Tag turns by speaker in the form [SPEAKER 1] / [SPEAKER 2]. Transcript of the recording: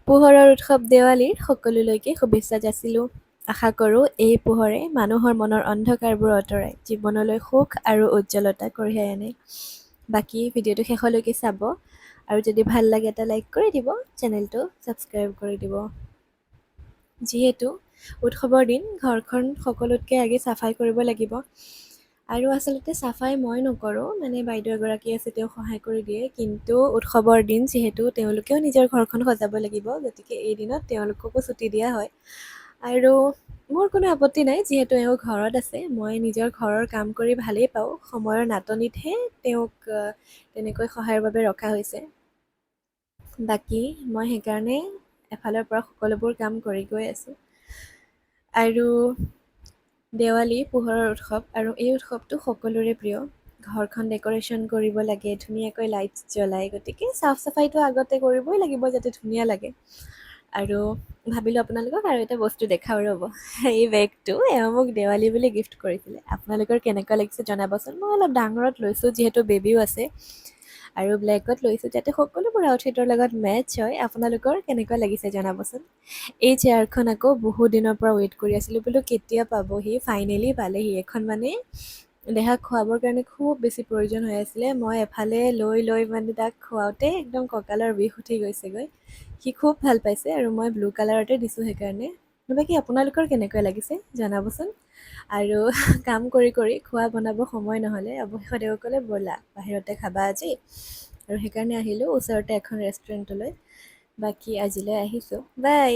[SPEAKER 1] পোহৰৰ উৎসৱ দেৱালীৰ সকলোলৈকে শুভেচ্ছা যাচিলোঁ। আশা কৰোঁ এই পোহৰে মানুহৰ মনৰ অন্ধকাৰবোৰ আঁতৰাই জীৱনলৈ সুখ আৰু উজ্জ্বলতা কঢ়িয়াই আনে। বাকী ভিডিঅ'টো শেষলৈকে চাব আৰু যদি ভাল লাগে এটা লাইক কৰি দিব, চেনেলটো ছাবস্ক্ৰাইব কৰি দিব। যিহেতু উৎসৱৰ দিন ঘৰখন সকলোতকৈ আগে চাফাই কৰিব লাগিব। আৰু আচলতে চাফাই মই নকৰোঁ, মানে বাইদেউ এগৰাকী আছে, তেওঁ সহায় কৰি দিয়ে। কিন্তু উৎসৱৰ দিন যিহেতু তেওঁলোকেও নিজৰ ঘৰখন সজাব লাগিব, গতিকে এই দিনত তেওঁলোককো ছুটি দিয়া হয়। আৰু মোৰ কোনো আপত্তি নাই, যিহেতু এওঁ ঘৰত আছে। মই নিজৰ ঘৰৰ কাম কৰি ভালেই পাওঁ। সময়ৰ নাটনিতহে তেওঁক তেনেকৈ সহায়ৰ বাবে ৰখা হৈছে। বাকী মই সেইকাৰণে এফালৰ পৰা সকলোবোৰ কাম কৰি গৈ আছোঁ। আৰু দেৱালী পোহৰৰ উৎসৱ, আৰু এই উৎসৱটো সকলোৰে প্ৰিয়। ঘৰখন ডেক'ৰেশ্যন কৰিব লাগে, ধুনীয়াকৈ লাইটছ জ্বলাই, গতিকে চাফ চাফাইটো আগতে কৰিবই লাগিব যাতে ধুনীয়া লাগে। আৰু ভাবিলোঁ আপোনালোকক আৰু এটা বস্তু দেখাওঁ ৰ'ব। এই বেগটো এওঁ মোক দেৱালী বুলি গিফ্ট কৰিছিলে। আপোনালোকৰ কেনেকুৱা লাগিছে জনাবচোন। মই অলপ ডাঙৰত লৈছোঁ, যিহেতু বেবীও আছে, আৰু ব্লেকত লৈছোঁ যাতে সকলোবোৰ আউটফিটৰ লগত মেটচ হয়। আপোনালোকৰ কেনেকুৱা লাগিছে জনাবচোন। এই চেয়াৰখন আকৌ বহুত দিনৰ পৰা ৱেইট কৰি আছিলোঁ, বোলো কেতিয়া পাবহি। ফাইনেলি পালেহি। এখন মানে দেহাক খোৱাবৰ কাৰণে খুব বেছি প্ৰয়োজন হৈ আছিলে। মই এফালে লৈ লৈ মানে তাক খুৱাওঁতে একদম কঁকালৰ বিষ উঠি গৈছেগৈ। সি খুব ভাল পাইছে, আৰু মই ব্লু কালাৰতে দিছোঁ সেইকাৰণে। বাকী আপোনালোকৰ কেনেকুৱা লাগিছে জনাবচোন। আৰু কাম কৰি কৰি খোৱা বনাব সময় নহ'লে অৱশেষত তেওঁ ক'লে ব'লা বাহিৰতে খাবা আজি, আৰু সেইকাৰণে আহিলোঁ ওচৰতে এখন ৰেষ্টুৰেণ্টলৈ। বাকী আজিলৈ আহিছোঁ, বাই।